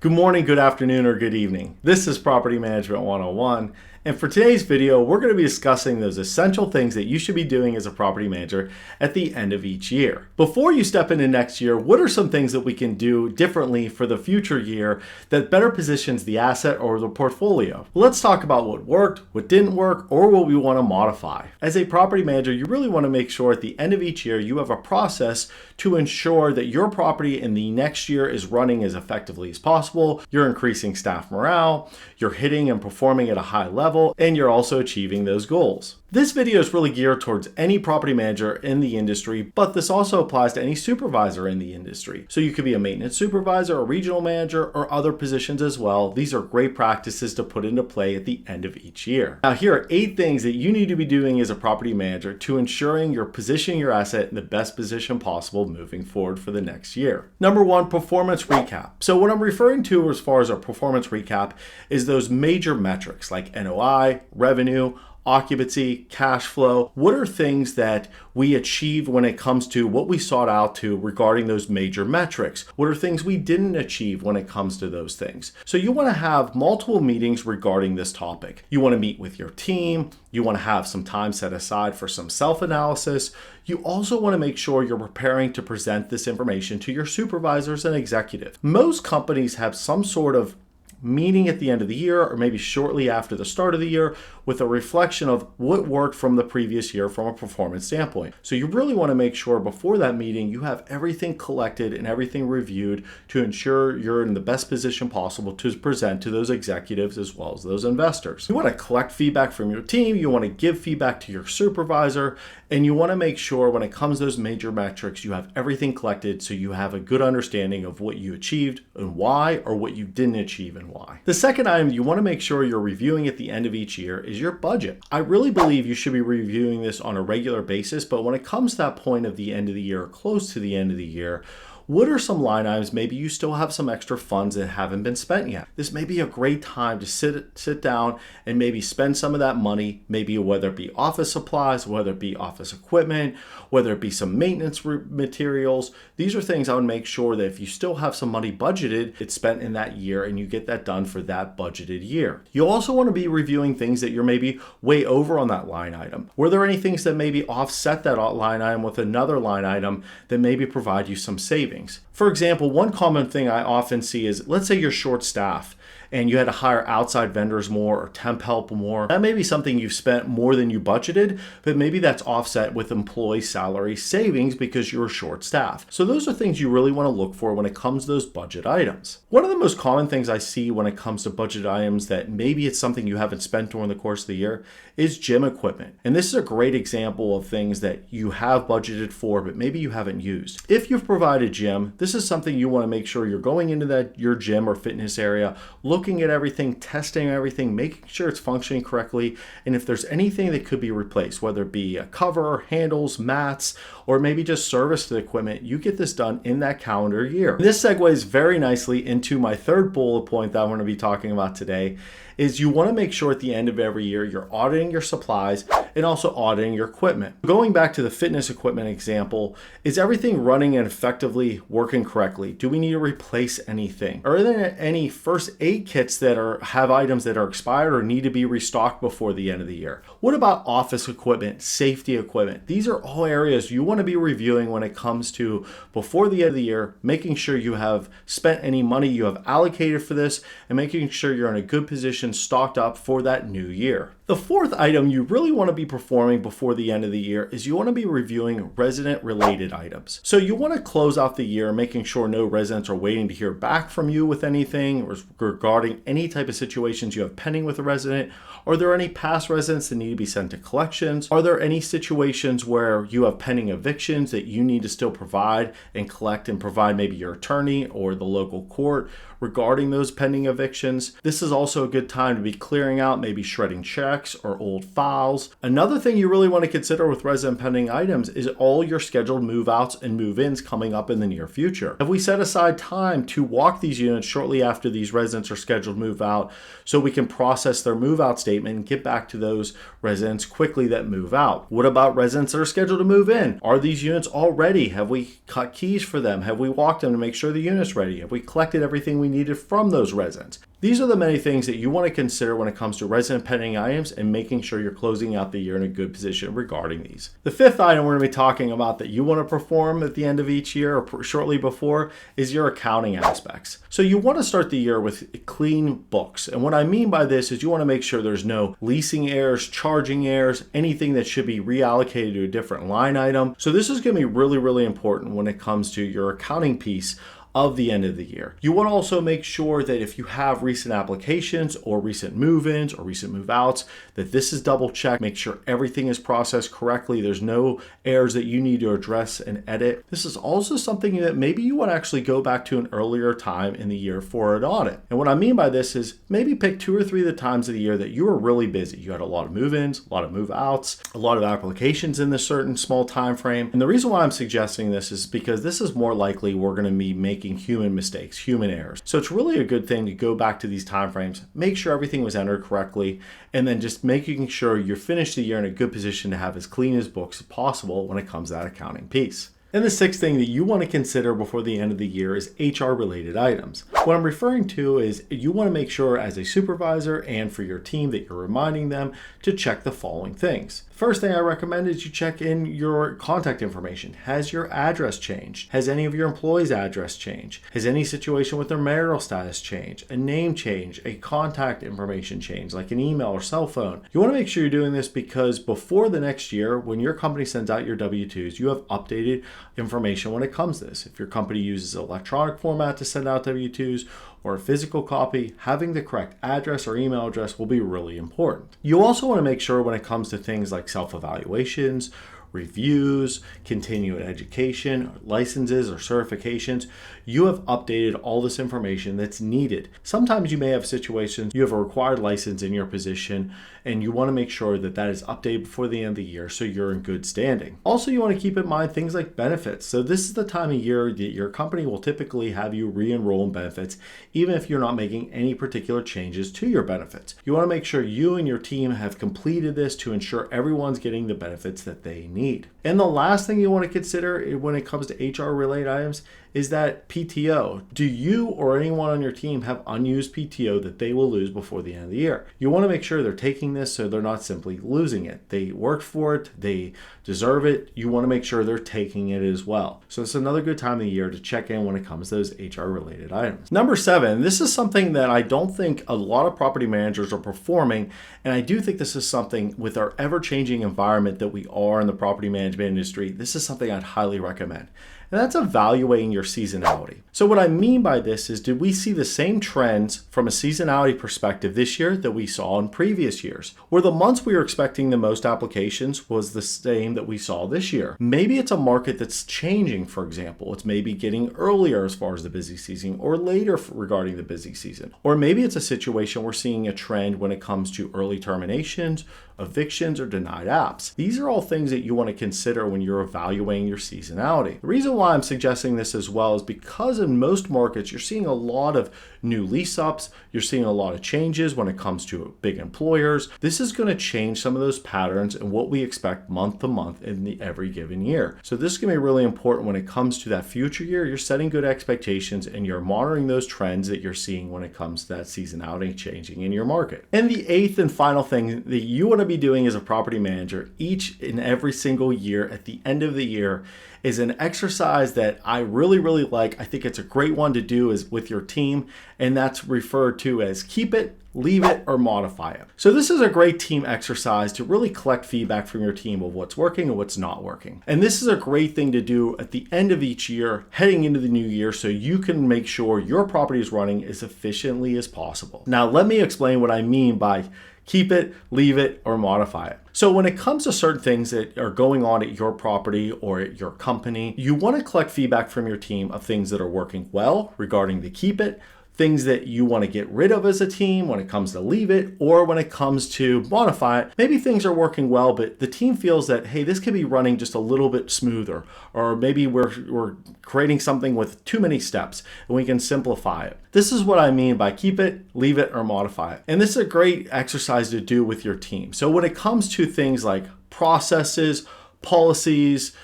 Good morning, good afternoon, or good evening. This is Property Management 101, and for today's video, we're going to be discussing those essential things that you should be doing as a property manager at the end of each year. Before you step into next year, what are some things that we can do differently for the future year that better positions the asset or the portfolio? Let's talk about what worked, what didn't work, or what we want to modify. As a property manager, you really want to make sure at the end of each year you have a process to ensure that your property in the next year is running as effectively as possible. You're increasing staff morale, you're hitting and performing at a high level, and you're also achieving those goals. This video is really geared towards any property manager in the industry, but this also applies to any supervisor in the industry. So you could be a maintenance supervisor, a regional manager, or other positions as well. These are great practices to put into play at the end of each year. Now, here are 8 things that you need to be doing as a property manager to ensuring you're positioning your asset in the best position possible moving forward for the next year. Number 1, performance recap. So what I'm referring to as far as a performance recap is those major metrics like NOI, revenue, occupancy, cash flow. What are things that we achieved when it comes to what we sought out to regarding those major metrics? What are things we didn't achieve when it comes to those things? So you want to have multiple meetings regarding this topic. You want to meet with your team. You want to have some time set aside for some self-analysis. You also want to make sure you're preparing to present this information to your supervisors and executives. Most companies have some sort of meeting at the end of the year or maybe shortly after the start of the year with a reflection of what worked from the previous year from a performance standpoint. So you really want to make sure before that meeting you have everything collected and everything reviewed to ensure you're in the best position possible to present to those executives as well as those investors. You want to collect feedback from your team, you want to give feedback to your supervisor, and you want to make sure when it comes to those major metrics you have everything collected so you have a good understanding of what you achieved and why, or what you didn't achieve and why. The second item you want to make sure you're reviewing at the end of each year is your budget. I really believe you should be reviewing this on a regular basis, but when it comes to that point of the end of the year, or close to the end of the year, what are some line items maybe you still have some extra funds that haven't been spent yet? This may be a great time to sit down and maybe spend some of that money, maybe whether it be office supplies, whether it be office equipment, whether it be some maintenance materials. These are things I would make sure that if you still have some money budgeted, it's spent in that year and you get that done for that budgeted year. You also want to be reviewing things that you're maybe way over on that line item. Were there any things that maybe offset that line item with another line item that maybe provide you some savings? For example, one common thing I often see is, let's say you're short staffed and you had to hire outside vendors more or temp help more. That may be something you've spent more than you budgeted, but maybe that's offset with employee salary savings because you're short staffed. So those are things you really want to look for when it comes to those budget items. One of the most common things I see when it comes to budget items that maybe it's something you haven't spent during the course of the year is gym equipment. And this is a great example of things that you have budgeted for, but maybe you haven't used. If you've provided gym, this is something you want to make sure you're going into your gym or fitness area, looking at everything, testing everything, making sure it's functioning correctly, and if there's anything that could be replaced, whether it be a cover, handles, mats, or maybe just service to the equipment, you get this done in that calendar year. This segues very nicely into my third bullet point that I'm going to be talking about today, is you want to make sure at the end of every year you're auditing your supplies and also auditing your equipment. Going back to the fitness equipment example, is everything running and effectively working correctly? Do we need to replace anything? Are there any first aid kits that have items that are expired or need to be restocked before the end of the year? What about office equipment, safety equipment? These are all areas you want to be reviewing when it comes to before the end of the year, making sure you have spent any money you have allocated for this and making sure you're in a good position stocked up for that new year. The fourth item you really want to be performing before the end of the year is you want to be reviewing resident related items. So you want to close out the year making sure no residents are waiting to hear back from you with anything or regarding any type of situations you have pending with a resident. Are there any past residents that need to be sent to collections? Are there any situations where you have pending evictions that you need to still provide and collect and provide maybe your attorney or the local court regarding those pending evictions? This is also a good time to be clearing out, maybe shredding checks or old files. Another thing you really want to consider with resident pending items is all your scheduled move-outs and move-ins coming up in the near future. Have we set aside time to walk these units shortly after these residents are scheduled to move out so we can process their move-out statement and get back to those residents quickly that move out? What about residents that are scheduled to move in? Are these units all ready? Have we cut keys for them? Have we walked them to make sure the unit's ready? Have we collected everything we we needed from those residents. These are the many things that you want to consider when it comes to resident pending items and making sure you're closing out the year in a good position regarding these. The fifth item we're going to be talking about that you want to perform at the end of each year or shortly before is your accounting aspects. So you want to start the year with clean books. And what I mean by this is you want to make sure there's no leasing errors, charging errors, anything that should be reallocated to a different line item. So this is going to be really, really important when it comes to your accounting piece of the end of the year. You want to also make sure that if you have recent applications or recent move-ins or recent move-outs, that this is double checked. Make sure everything is processed correctly. There's no errors that you need to address and edit. This is also something that maybe you want to actually go back to an earlier time in the year for an audit. And what I mean by this is maybe pick 2 or 3 of the times of the year that you were really busy. You had a lot of move-ins, a lot of move-outs, a lot of applications in this certain small time frame. And the reason why I'm suggesting this is because this is more likely we're going to be making human mistakes, human errors. So it's really a good thing to go back to these time frames, make sure everything was entered correctly, and then just making sure you're finished the year in a good position to have as clean as books as possible when it comes to that accounting piece. And the sixth thing that you want to consider before the end of the year is HR related items. What I'm referring to is you want to make sure as a supervisor and for your team that you're reminding them to check the following things. First thing I recommend is you check in your contact information. Has your address changed? Has any of your employees' address changed? Has any situation with their marital status changed? A name change, a contact information change, like an email or cell phone. You want to make sure you're doing this because before the next year, when your company sends out your W-2s, you have updated information when it comes to this. If your company uses electronic format to send out W-2s or a physical copy, having the correct address or email address will be really important. You also want to make sure when it comes to things like self-evaluations, reviews, continuing education, licenses or certifications, you have updated all this information that's needed. Sometimes you may have situations you have a required license in your position and you want to make sure that that is updated before the end of the year so you're in good standing. Also, you want to keep in mind things like benefits. So this is the time of year that your company will typically have you re-enroll in benefits even if you're not making any particular changes to your benefits. You want to make sure you and your team have completed this to ensure everyone's getting the benefits that they need. And the last thing you want to consider when it comes to HR related items is that PTO. Do you or anyone on your team have unused PTO that they will lose before the end of the year? You want to make sure they're taking this so they're not simply losing it. They worked for it, they deserve it. You want to make sure they're taking it as well. So it's another good time of the year to check in when it comes to those HR related items. Number 7, this is something that I don't think a lot of property managers are performing, and I do think this is something with our ever-changing environment that we are in the property management industry, this is something I'd highly recommend. And that's evaluating your seasonality. So what I mean by this is, did we see the same trends from a seasonality perspective this year that we saw in previous years? Were the months we were expecting the most applications was the same that we saw this year? Maybe it's a market that's changing, for example. It's maybe getting earlier as far as the busy season or later regarding the busy season. Or maybe it's a situation we're seeing a trend when it comes to early terminations, evictions, or denied apps. These are all things that you want to consider when you're evaluating your seasonality. The reason why I'm suggesting this as well is because in most markets, you're seeing a lot of new lease ups, you're seeing a lot of changes when it comes to big employers. This is going to change some of those patterns and what we expect month to month in every given year. So this is going to be really important when it comes to that future year. You're setting good expectations and you're monitoring those trends that you're seeing when it comes to that seasonality changing in your market. And the 8th and final thing that you want to be doing as a property manager each and every single year at the end of the year is an exercise that I really, really like. I think it's a great one to do is with your team, and that's referred to as keep it, leave it, or modify it. So this is a great team exercise to really collect feedback from your team of what's working and what's not working. And this is a great thing to do at the end of each year, heading into the new year, so you can make sure your property is running as efficiently as possible. Now, let me explain what I mean by keep it, leave it, or modify it. So when it comes to certain things that are going on at your property or at your company, you want to collect feedback from your team of things that are working well regarding the keep it, things that you want to get rid of as a team when it comes to leave it, or when it comes to modify it. Maybe things are working well, but the team feels that, hey, this could be running just a little bit smoother, or maybe we're creating something with too many steps and we can simplify it. This is what I mean by keep it, leave it, or modify it. And this is a great exercise to do with your team. So when it comes to things like processes, policies,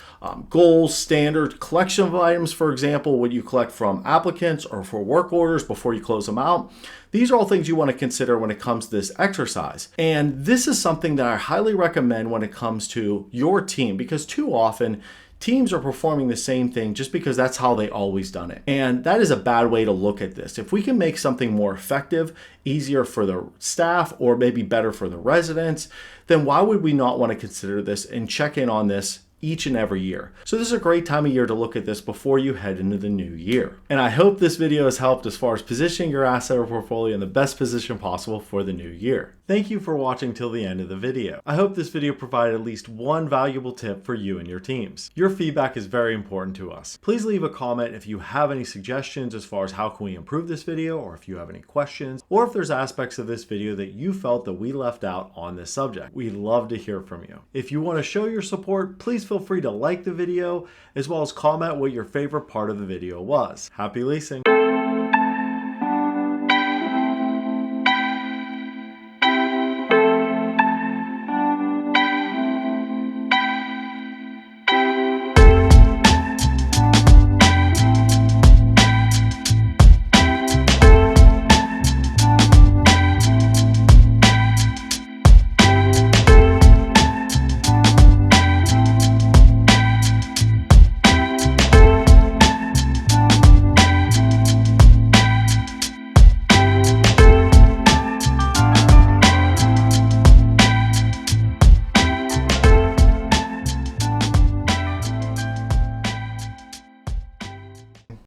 goals, standard collection of items, for example, what you collect from applicants or for work orders before you close them out. These are all things you want to consider when it comes to this exercise. And this is something that I highly recommend when it comes to your team, because too often teams are performing the same thing just because that's how they always done it. And that is a bad way to look at this. If we can make something more effective, easier for the staff, or maybe better for the residents, then why would we not want to consider this and check in on this each and every year? So this is a great time of year to look at this before you head into the new year. And I hope this video has helped as far as positioning your asset or portfolio in the best position possible for the new year. Thank you for watching till the end of the video. I hope this video provided at least one valuable tip for you and your teams. Your feedback is very important to us. Please leave a comment if you have any suggestions as far as how can we improve this video, or if you have any questions, or if there's aspects of this video that you felt that we left out on this subject. We'd love to hear from you. If you want to show your support, please feel free to like the video, as well as comment what your favorite part of the video was. Happy leasing!